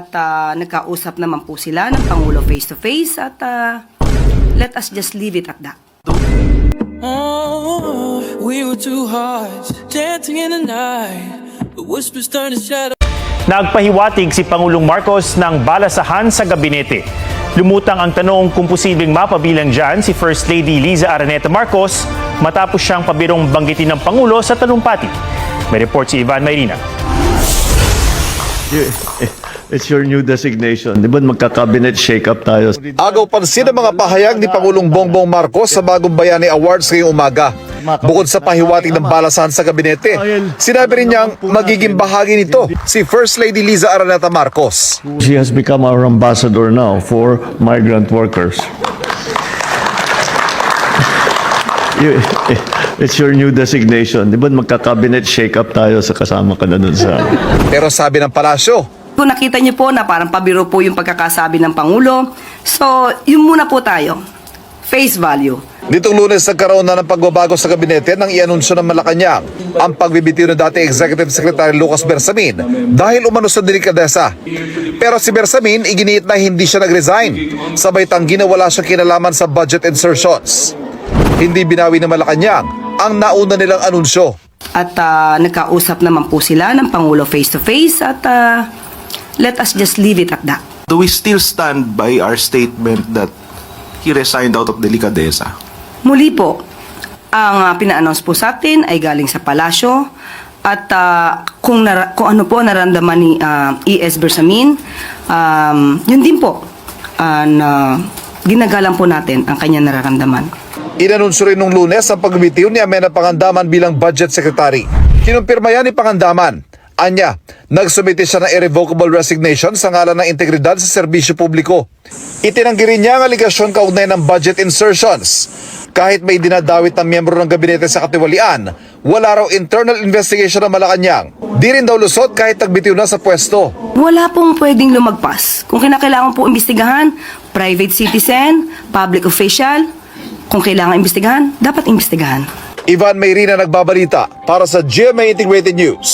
At nagkausap naman po sila ng Pangulo face-to-face at let us just leave it at that. Oh, we were two hearts dancing in the night. The whispers turned to shadows. Nagpahiwatig si Pangulong Marcos ng balasahan sa gabinete. Lumutang ang tanong kung posibleng mapabilang dyan si First Lady Liza Araneta Marcos matapos siyang pabirong banggitin ng Pangulo sa talumpati. May report si Ivan Mayrina. It's your new designation. Di ba magka-cabinet shake-up tayo? Agaw pansin ang mga pahayag ni Pangulong Bongbong Marcos sa Bagong Bayani Awards ngayong umaga. Bukod sa pahiwatig ng balasahan sa gabinete, sinabi rin niyang magiging bahagi nito si First Lady Liza Araneta Marcos. She has become our ambassador now for migrant workers. It's your new designation. Di ba magka-cabinet shake-up tayo sa kasama ka na dun sa... Pero sabi ng palasyo, Kung nakita niyo po na parang pabiro po yung pagkakasabi ng Pangulo, so yun muna po tayo, face value. nitong Lunes nagkaroon na ng pagbabago sa gabinete nang ianunsyo ng Malacanang ang pagbibitiw ng dating Executive Secretary Lucas Bersamin dahil umano sa delikadesa. Pero si Bersamin iginiit na hindi siya nag-resign, sabay tanggi na wala siyang kinalaman sa budget insertions. Hindi binawi ng Malacanang ang nauna nilang anunsyo. At nagkausap naman po sila ng Pangulo face-to-face at let us just leave it at that. Do we still stand by our statement that he resigned out of delicadeza? Muli po, ang pina-announce po sa atin ay galing sa palasyo at kung ano po naramdaman ni E.S. Bersamin, yun din po na ginagalang po natin ang kanyang nararamdaman. Inanunsyo rin nung Lunes ang pagbibitiw ni Amenang Pangandaman bilang Budget Secretary. Kinumpirma yan ni Pangandaman. Anya, nagsumite siya ng irrevocable resignation sa ngalan ng integridad sa serbisyo publiko. Itinanggi rin niya ang aligasyon kaugnay ng budget insertions. Kahit may dinadawit ng miyembro ng gabinete sa katiwalian, wala raw internal investigation ng Malacanang. Di rin daw lusot kahit nagbitiw na sa pwesto. Wala pong pwedeng lumagpas. Kung kinakailangan po imbestigahan, private citizen, public official, kung kailangan imbestigahan, dapat imbestigahan. Ivan Mayrina nagbabalita para sa GMA Integrated News.